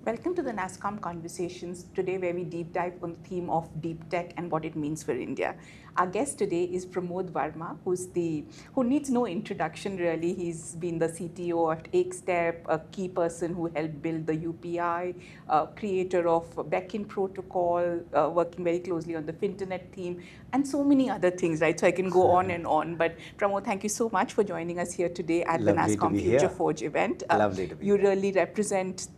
Welcome to the NASCOM Conversations, today where we deep dive on the theme of deep tech and what it means for India. Our guest today is Pramod Varma, who needs no introduction really. He's been the CTO at Step, a key person who helped build the UPI, creator of Beck-in protocol, working very closely on the Finternet theme, and so many other things, right? So I can go on and on. But Pramod, thank you so much for joining us here today at the Lovely to NASCOM be Future here. Forge event. Lovely to be You here. really represent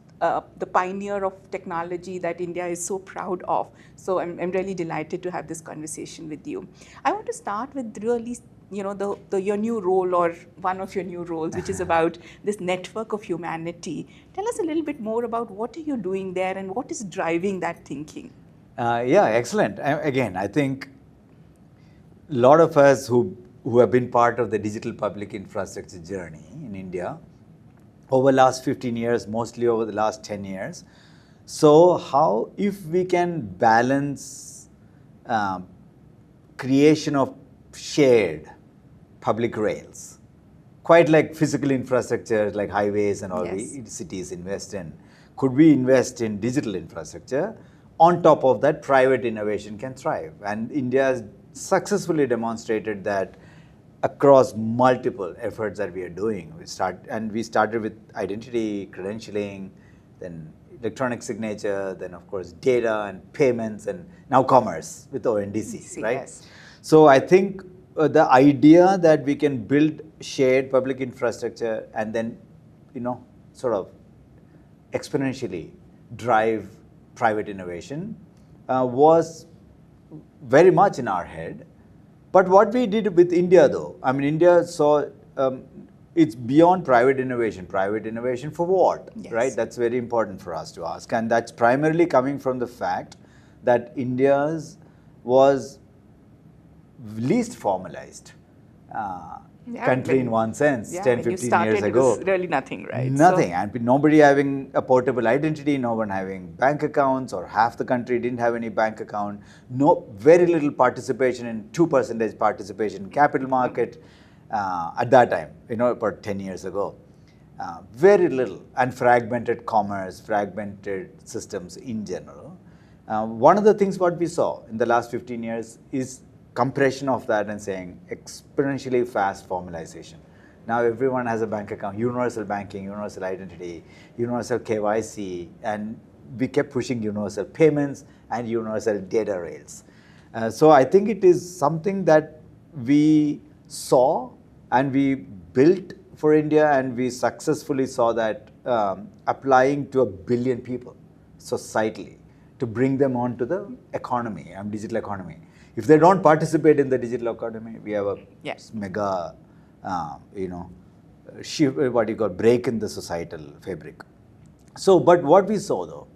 the pioneer of technology that India is so proud of. So I'm really delighted to have this conversation with you. I want to start with really, your new role or one of your new roles, which is about this network of humanity. Tell us a little bit more about what are you doing there and what is driving that thinking? Yeah, excellent. Again, I think a lot of us who have been part of the digital public infrastructure journey in India over the last 15 years, mostly over the last 10 years. So how, if we can balance creation of shared public rails, quite like physical infrastructure like highways and all the cities invest in, could we invest in digital infrastructure? On top of that, private innovation can thrive. And India has successfully demonstrated that across multiple efforts that we are doing. We started with identity, credentialing, then electronic signature, then of course data and payments, and now commerce with ONDC, right? Yes. So I think the idea that we can build shared public infrastructure and then, sort of exponentially drive private innovation was very much in our head. But what we did with India though, I mean, India saw it's beyond private innovation. Private innovation for what, right? That's very important for us to ask. And that's primarily coming from the fact that India's was least formalized country in one sense, 10, 15 years ago. It was really nothing, right? Nothing. And nobody having a portable identity, no one having bank accounts, or half the country didn't have any bank account. Very little participation in 2% participation in capital market at that time, about 10 years ago. Very little. And fragmented commerce, fragmented systems in general. One of the things what we saw in the last 15 years is compression of that and saying exponentially fast formalization. Now everyone has a bank account, universal banking, universal identity, universal KYC, and we kept pushing universal payments and universal data rails. So I think it is something that we saw and we built for India, and we successfully saw that applying to 1 billion people societally to bring them onto the economy, digital economy. If they don't participate in the digital economy, we have a mega, break in the societal fabric. So, but what we saw though,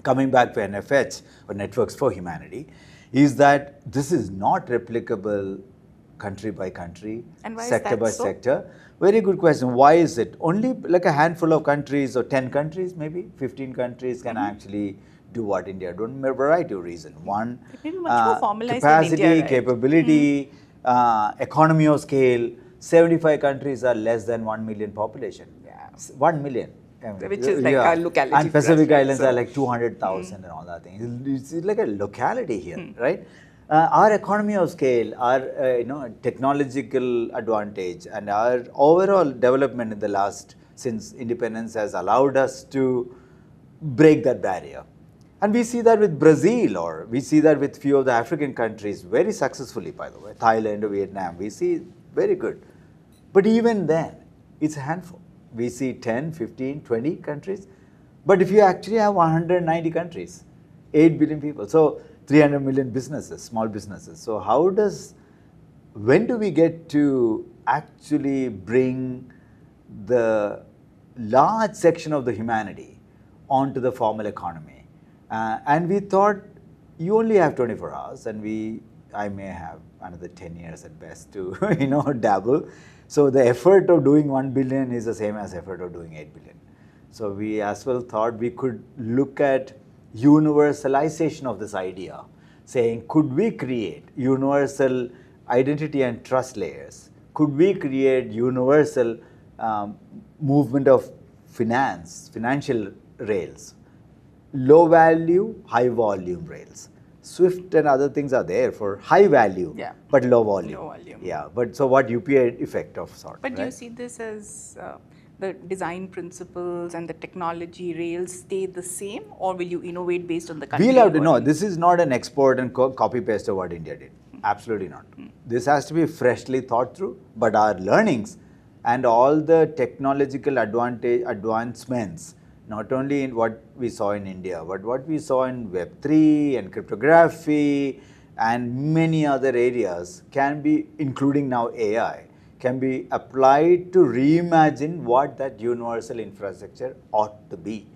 coming back to NFH, or Networks for Humanity, is that this is not replicable country by country, sector by sector. Very good question. Why is it? Only like a handful of countries or 10 countries, maybe 15 countries can actually do what India do, a variety of reasons. One, capacity, India, right? Capability, economy of scale. 75 countries are less than 1 million population. 1 million. Which is like a locality. And Pacific Islands are like 200,000 and all that thing. It's like a locality here, right? Our economy of scale, our technological advantage, and our overall development in the last, since independence, has allowed us to break that barrier. And we see that with Brazil, or we see that with few of the African countries very successfully, by the way, Thailand or Vietnam, we see very good. But even then, it's a handful. We see 10, 15, 20 countries. But if you actually have 190 countries, 8 billion people, so 300 million businesses, small businesses. So when do we get to actually bring the large section of the humanity onto the formal economy? And we thought, you only have 24 hours, and I may have another 10 years at best to, dabble. So the effort of doing 1 billion is the same as effort of doing 8 billion. So we as well thought we could look at universalization of this idea, saying, could we create universal identity and trust layers? Could we create universal movement of financial rails. Low value, high volume rails. Swift and other things are there for high value, but low volume. Low volume. Yeah, but so what UPI effect of sort? But do you see this as the design principles and the technology rails stay the same, or will you innovate based on the country? We'll have to know. This is not an export and copy paste of what India did. Absolutely not. This has to be freshly thought through, but our learnings and all the technological advancements, not only in what we saw in India, but what we saw in Web3 and cryptography and many other areas can be, including now AI, can be applied to reimagine what that universal infrastructure ought to be.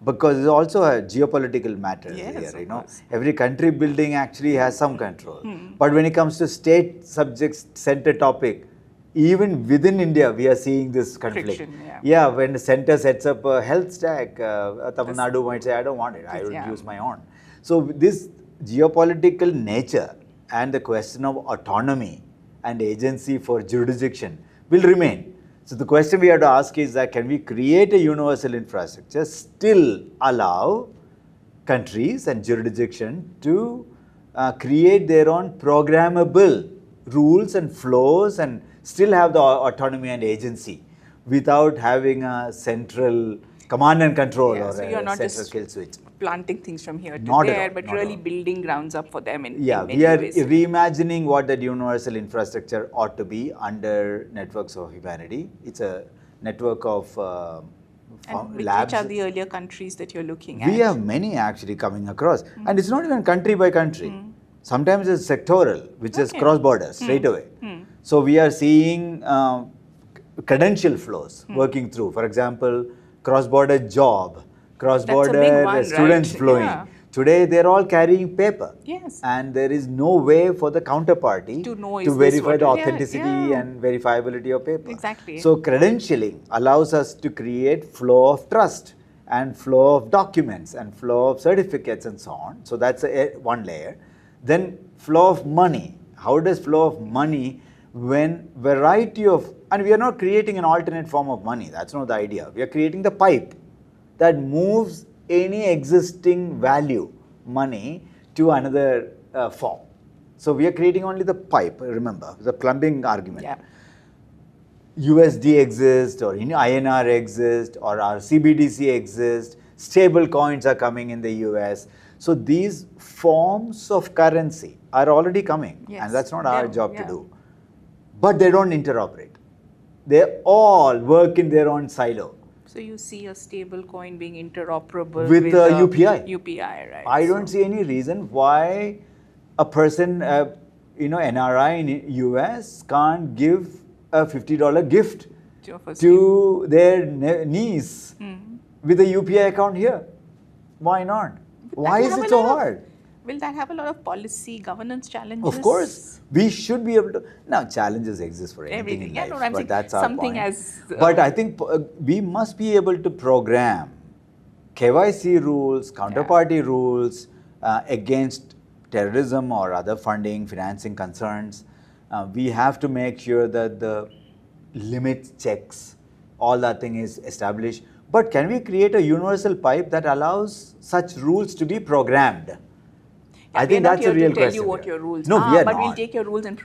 Because it's also a geopolitical matter here, you know. Every country building actually has some control. But when it comes to state subjects center topic, even within India, we are seeing this conflict. Friction, when the center sets up a health stack, Tamil Nadu might say, I don't want it, I will use my own. So this geopolitical nature and the question of autonomy and agency for jurisdiction will remain. So the question we have to ask is that can we create a universal infrastructure, still allow countries and jurisdiction to create their own programmable rules and flows and still have the autonomy and agency without having a central command and control or so a you're not central just kill switch. Planting things from here to Not there, all, but not really all. building grounds up for them in We many are ways. reimagining what that universal infrastructure ought to be under networks of humanity. It's a network of and labs. which are the earlier countries that you're looking at? We have many actually coming across. And it's not even country by country. Sometimes it's sectoral, which is cross-border, straight away. So we are seeing credential flows working through. For example, cross-border job, cross-border students flowing. Today, they're all carrying paper. And there is no way for the counterparty to verify the authenticity and verifiability of paper. So credentialing allows us to create flow of trust and flow of documents and flow of certificates and so on. So that's one layer. Then flow of money. How does flow of money when variety of, and we are not creating an alternate form of money. That's not the idea. We are creating the pipe that moves any existing value money to another form. So we are creating only the pipe, remember, the plumbing argument. USD exists or INR exists or our CBDC exists, stable coins are coming in the US. So these forms of currency are already coming and that's not our job to do. But they don't interoperate. They all work in their own silo. So you see a stable coin being interoperable with UPI. UPI, right? I don't see any reason why a person, NRI in US can't give a $50 gift to their niece with a UPI account here. Why not? Why is it so hard? Will that have a lot of policy governance challenges? Of course. We should be able to. Now, challenges exist for anything in life, but that's our something point. As, but I think we must be able to program KYC rules, counterparty rules against terrorism or other funding, financing concerns. We have to make sure that the limit checks, all that thing is established. But can we create a universal pipe that allows such rules to be programmed? I think that's a real question. We are not here to tell you what your rules are, but not. We'll take your rules and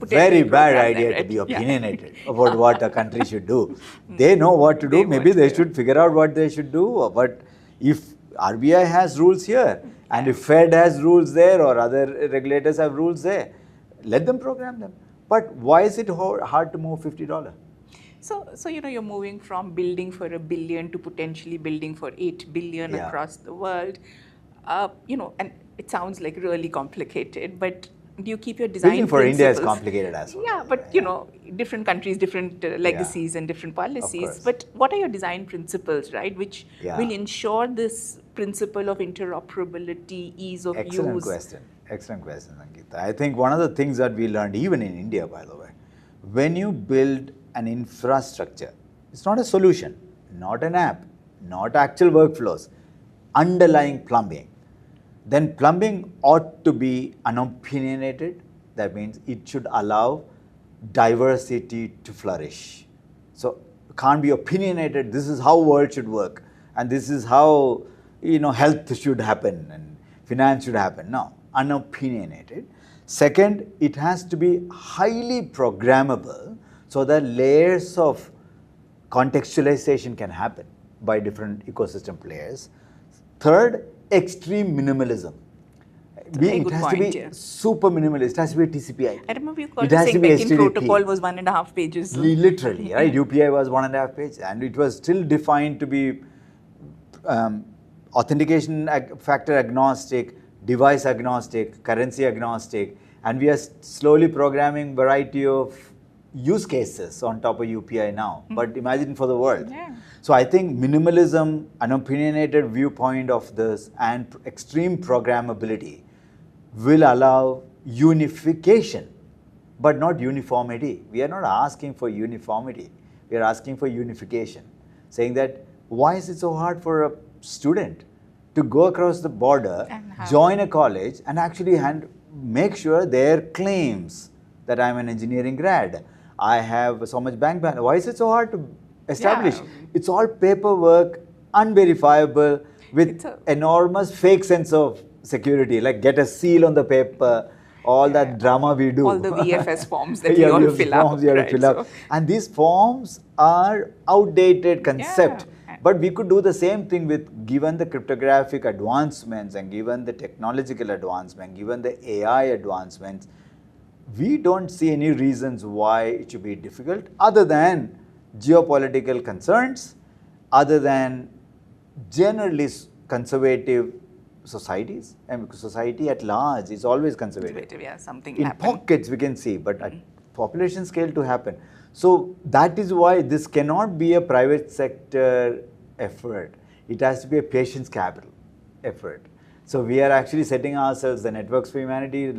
very bad idea to be opinionated about what a country should do. They know what to do. Maybe they should figure out what they should do. But if RBI has rules here, and if Fed has rules there, or other regulators have rules there, let them program them. But why is it hard to move $50? So you're moving from building for $1 billion to potentially building for $8 billion across the world. And it sounds like really complicated, but do you keep your design building for India is complicated as well. Yeah, but different countries, different legacies and different policies. But what are your design principles, right, which will ensure this principle of interoperability, ease of use? Excellent question, Ankita. I think one of the things that we learned, even in India, by the way, when you build an infrastructure, it's not a solution, not an app, not actual workflows, underlying plumbing. Then plumbing ought to be unopinionated. That means it should allow diversity to flourish. So it can't be opinionated, this is how world should work. and this is how health should happen and finance should happen. No, unopinionated. Second, it has to be highly programmable so that layers of contextualization can happen by different ecosystem players. Third, extreme minimalism. It has to be super minimalist. It has to be a TCP/IP. I remember you called it saying back in protocol was 1.5 pages. Literally, right? UPI was 1.5 pages, and it was still defined to be authentication factor agnostic, device agnostic, currency agnostic, and we are slowly programming variety of use cases on top of UPI now. But imagine for the world. Yeah. So I think minimalism, unopinionated viewpoint of this, and extreme programmability will allow unification, but not uniformity. We are not asking for uniformity. We are asking for unification, saying that why is it so hard for a student to go across the border, join a college, and actually make sure their claims that I'm an engineering grad, I have so much bank balance. Why is it so hard to establish? Yeah. It's all paperwork, unverifiable, with enormous fake sense of security, like get a seal on the paper, all that drama we do. All the VFS forms that we all fill up. You have to fill up. And these forms are outdated concept. Yeah. But we could do the same thing with, given the cryptographic advancements and given the technological advancement, given the AI advancements, we don't see any reasons why it should be difficult other than geopolitical concerns, other than generally conservative societies, and society at large is always conservative. Yeah, something in pockets we can see, but at population scale to happen. So that is why this cannot be a private sector effort. It has to be a patience capital effort. So we are actually setting ourselves the Networks for Humanity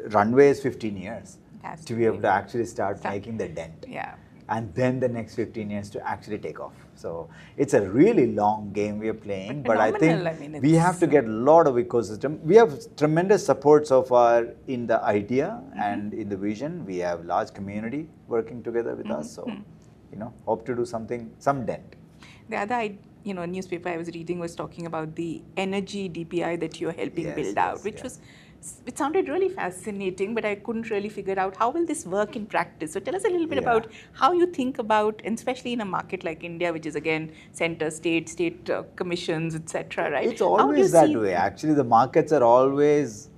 runway is 15 years to be able to actually start making the dent. Yeah. And then the next 15 years to actually take off. So it's a really long game we are playing, but I think we have to get a lot of ecosystem. We have tremendous support so far in the idea and in the vision. We have large community working together with us. So, hope to do some dent. The other newspaper I was reading was talking about the Energy DPI that you're helping build out, which was, it sounded really fascinating, but I couldn't really figure out how will this work in practice. So tell us a little bit about how you think about, and especially in a market like India, which is again center, state commissions, etc. Right? It's always that way. Actually, the markets are always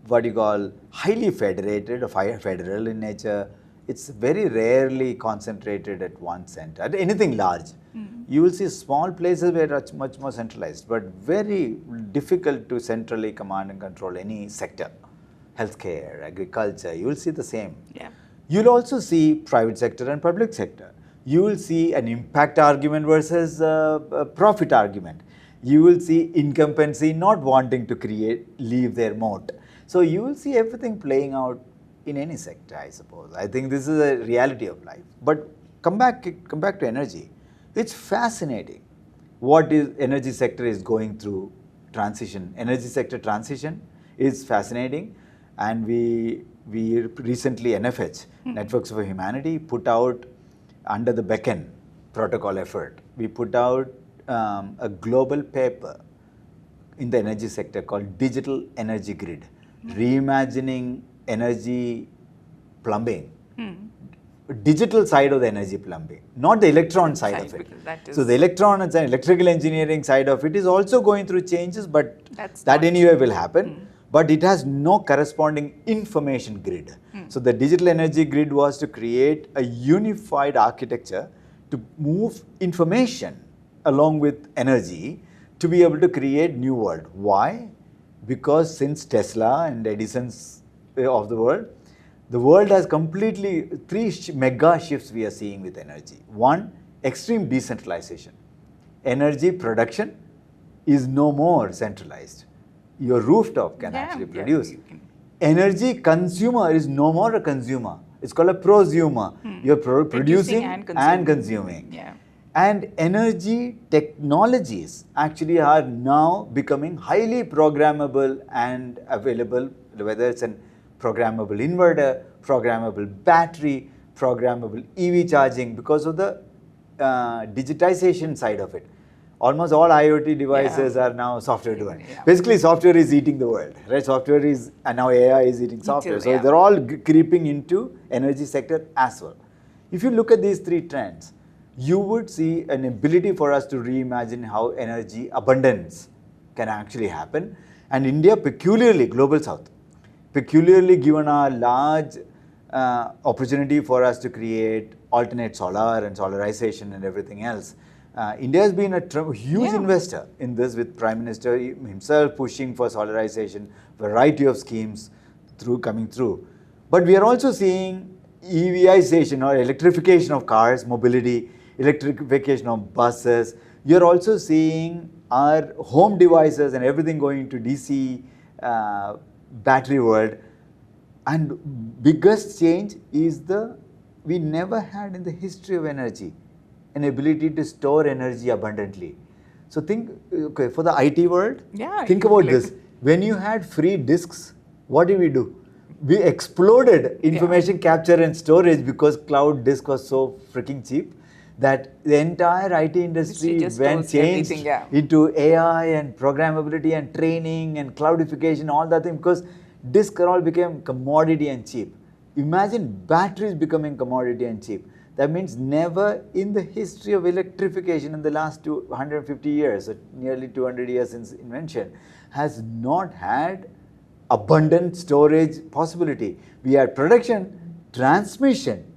what you call highly federated or federal in nature. It's very rarely concentrated at one center, at anything large. You will see small places where it's much more centralized, but very difficult to centrally command and control any sector. Healthcare, agriculture, you will see the same. Yeah. You'll also see private sector and public sector. You will see an impact argument versus a profit argument. You will see incumbency not wanting to leave their moat. So you will see everything playing out in any sector, I suppose. I think this is a reality of life. But come back to energy. It's fascinating what is energy sector is going through transition. Energy sector transition is fascinating, and we recently NFH, Networks for Humanity, put out under the Beacon protocol effort. We put out a global paper in the energy sector called Digital Energy Grid, Reimagining Energy Plumbing. Digital side of the energy plumbing, not the electron side of it. So the electron and electrical engineering side of it is also going through changes, but that anyway will happen. But it has no corresponding information grid. So the digital energy grid was to create a unified architecture to move information along with energy to be able to create new world. Why? Because since Tesla and Edison's of the world has completely, three mega shifts we are seeing with energy. One, extreme decentralization. Energy production is no more centralized. Your rooftop can actually produce. Energy consumer is no more a consumer. It's called a prosumer. You're producing and consuming. And energy technologies actually are now becoming highly programmable and available, whether it's an programmable inverter, programmable battery, programmable EV charging, because of the digitization side of it. Almost all IoT devices are now software driven. Yeah. Basically, software is eating the world, right? Software is, and now AI is eating software. So yeah. they're all creeping into energy sector as well. If you look at these three trends, you would see an ability for us to reimagine how energy abundance can actually happen. And India, peculiarly Global South, peculiarly given a large opportunity for us to create alternate solar and solarization and everything else. India has been a huge investor in this, with Prime Minister himself pushing for solarization, variety of schemes coming through. But we are also seeing EVization or electrification of cars, mobility, electrification of buses. You're also seeing our home devices and everything going to DC battery world. And biggest change is we never had in the history of energy an ability to store energy abundantly. So think, okay, for the IT world, think about this. When you had free disks, what did we do? We exploded information capture and storage because cloud disk was so freaking cheap that the entire IT industry changed into AI and programmability and training and cloudification, all that thing, because disks all became commodity and cheap. Imagine batteries becoming commodity and cheap. That means never in the history of electrification in the last 250 years, or nearly 200 years since invention, has not had abundant storage possibility. We had production, transmission,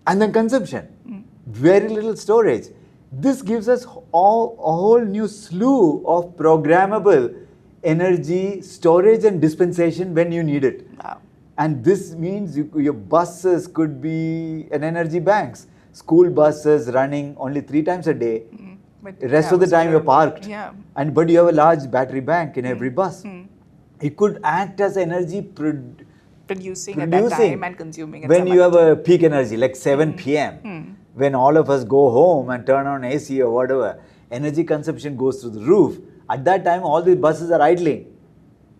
and then consumption. Very little storage. This gives us a whole new slew of programmable energy storage and dispensation when you need it. Wow. And this means your buses could be an energy banks. School buses running only 3 times a day. But the rest of the time you're parked. But you have a large battery bank in every bus. It could act as energy producing at that time and consuming at when you have a peak energy, like 7 p.m. When all of us go home and turn on AC or whatever, energy consumption goes through the roof. At that time, all the buses are idling.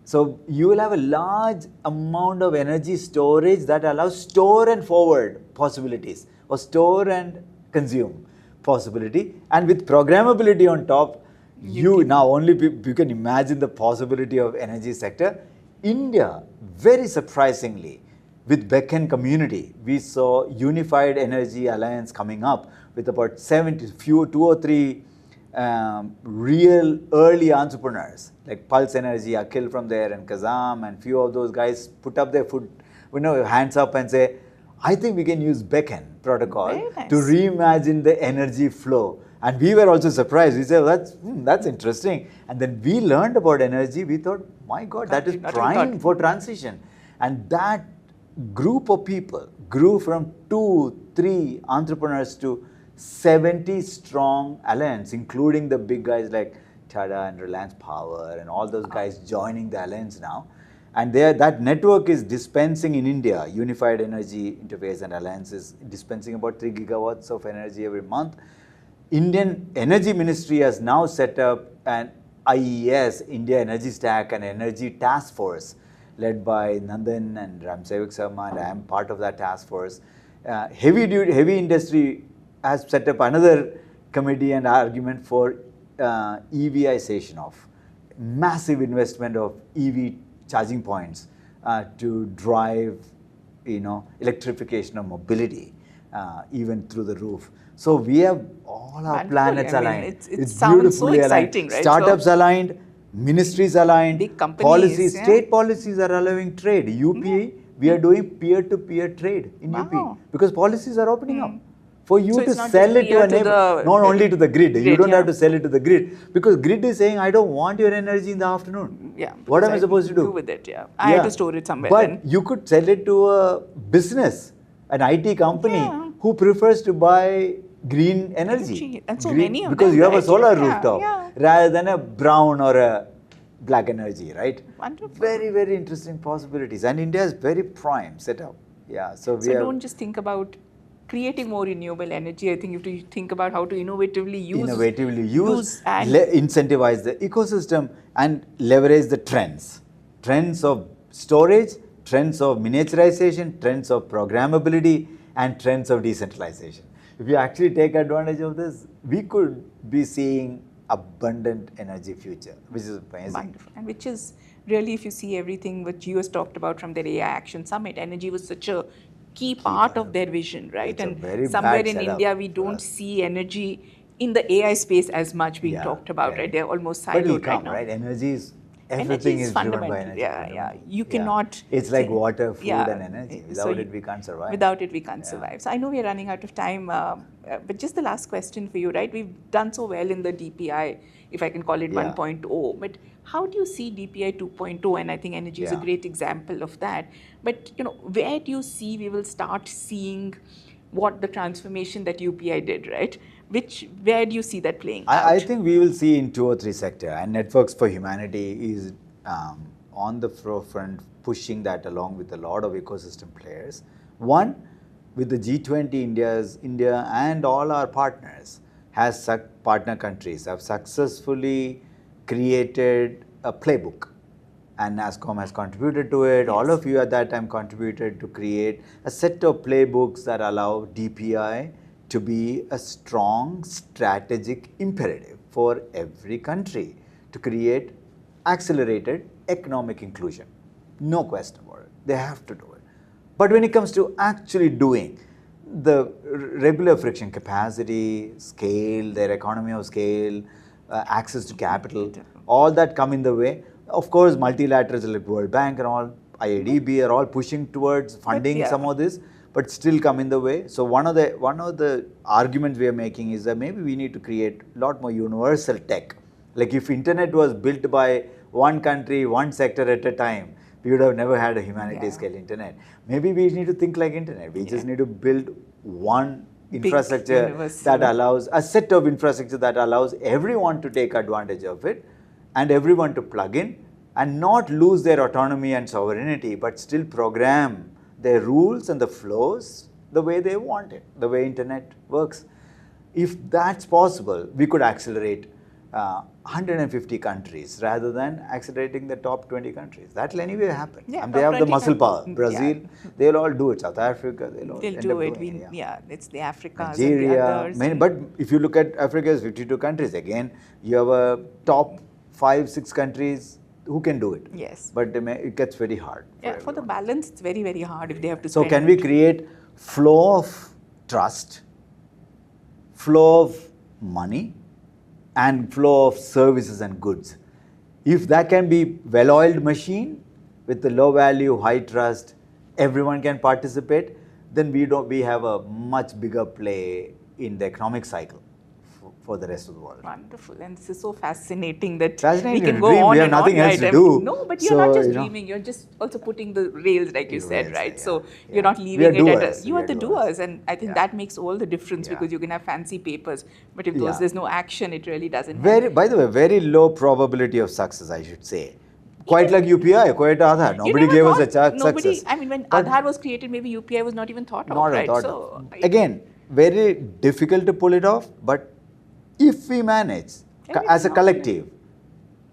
So you will have a large amount of energy storage that allows store and forward possibilities, or store and consume possibility. And with programmability on top, you can imagine the possibility of energy sector. India, very surprisingly, with Beacon community, we saw Unified Energy Alliance coming up with about 2 or 3 real early entrepreneurs like Pulse Energy, Akhil from there, and Kazam, and few of those guys put up their hands up and say, I think we can use Beacon protocol to reimagine the energy flow. And we were also surprised. We said, that's interesting. And then we learned about energy. We thought, my God, that is prime for transition. And that group of people grew from 2-3 entrepreneurs to 70 strong alliance, including the big guys like Tata and Reliance Power and all those guys joining the alliance now. And that network is dispensing in India, Unified Energy Interface and Alliance is dispensing about 3 gigawatts of energy every month. Indian Energy Ministry has now set up an IES, India Energy Stack, and Energy Task Force led by Nandan and Ramsevik Sharma, and I am part of that task force. Heavy industry has set up another committee and argument for EVization of massive investment of EV charging points to drive, electrification of mobility even through the roof. So we have all our planets aligned. It sounds so exciting, right? Startups aligned, ministries aligned, big companies, policies, state policies are allowing trade. UP, we are doing peer-to-peer trade in UP because policies are opening up. For you to sell it to a neighbor, not only to the grid. You don't have to sell it to the grid because grid is saying, I don't want your energy in the afternoon. What am I supposed to do? With it, I have to store it somewhere. But you could sell it to a business, an IT company who prefers to buy green energy. And so many of because them, you have a solar rooftop rather than a brown or a black energy, right? Wonderful. Very, very interesting possibilities. And India is very prime set up. So don't just think about creating more renewable energy. I think you have to think about how to innovatively use and incentivize the ecosystem and leverage the trends of storage, trends of miniaturization, trends of programmability, and trends of decentralization. if you actually take advantage of this, we could be seeing abundant energy future, which is amazing. Wonderful. And which is really, if you see everything which US talked about from their AI Action Summit, energy was such a key part of their vision, right? It's a and very somewhere bad in setup India, we for don't us. see energy in the AI space as much being talked about, right? They're almost But it'll siloed come, right now. right? Energy is, everything Energy is driven by energy. Yeah. You cannot. It's like water, food, yeah, and energy. so Without it, we can't survive. Without it, we can't survive. So I know we're running out of time, but just the last question for you, right? We've done so well in the DPI, if I can call it 1.0, but how do you see DPI 2.0? And I think energy is a great example of that. But where do you see we will start seeing what the transformation that UPI did, right? Where do you see that playing out? I think we will see in 2 or 3 sectors, and Networks for Humanity is on the forefront, pushing that along with a lot of ecosystem players. One, with the G20, India and all our partners partner countries have successfully created a playbook, and NASSCOM has contributed to it. All of you at that time contributed to create a set of playbooks that allow DPI to be a strong strategic imperative for every country to create accelerated economic inclusion. No question about it. They have to do it. But when it comes to actually doing, the regular friction, capacity, scale, their economy of scale, access to capital, all that come in the way. Of course, multilaterals like World Bank and all, IADB are all pushing towards funding some of this, but still come in the way. So one of the arguments we are making is that maybe we need to create a lot more universal tech. Like if internet was built by one country, one sector at a time, we would have never had a humanity scale internet. Maybe we need to think like internet. We just need to build one infrastructure that allows, a set of infrastructure that allows everyone to take advantage of it and everyone to plug in and not lose their autonomy and sovereignty, but still program their rules and the flows the way they want it, the way internet works. If that's possible, we could accelerate 150 countries rather than accelerating the top 20 countries. That will anyway happen. And they have the muscle power. Brazil, they'll all do it. South Africa, they'll do it. It's the Africas Nigeria, and the others. But if you look at Africa's 52 countries, again, you have a top 5-6 countries who can do it. Yes. But it gets very hard. For the balance, it's very, very hard if they have to So can we create flow of trust, flow of money, and flow of services and goods? If that can be well-oiled machine with the low value, high trust, everyone can participate, then we have a much bigger play in the economic cycle for the rest of the world. Wonderful. And this is so fascinating that we can go on. We have nothing else to do. No, but you're not just dreaming, you're just also putting the rails, like you said, right? So you're not leaving it at you are the doers. And I think that makes all the difference because you can have fancy papers, but if there's no action, it really doesn't happen. By the way, very low probability of success, I should say. Quite like UPI, quite Aadhaar. Nobody gave us a success. I mean, when Aadhaar was created, maybe UPI was not even thought of, right? So again, very difficult to pull it off, but if we manage as a collective,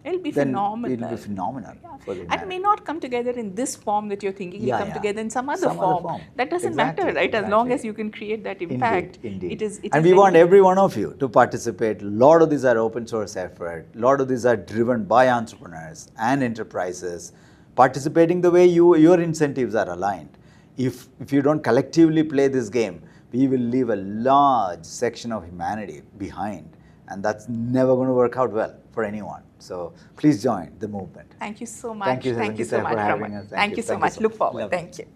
it'll be phenomenal. It'll be phenomenal. For the and may not come together in this form that you're thinking. It'll come together in some other form. That doesn't matter, right? As long as you can create that impact. Indeed. And we want every one of you to participate. A lot of these are open source effort. A lot of these are driven by entrepreneurs and enterprises, participating the way your incentives are aligned. If you don't collectively play this game, we will leave a large section of humanity behind, and that's never going to work out well for anyone. So please join the movement. Thank you so much. Thank you so much, Pramod. Thank you so much. Look forward. Thank you.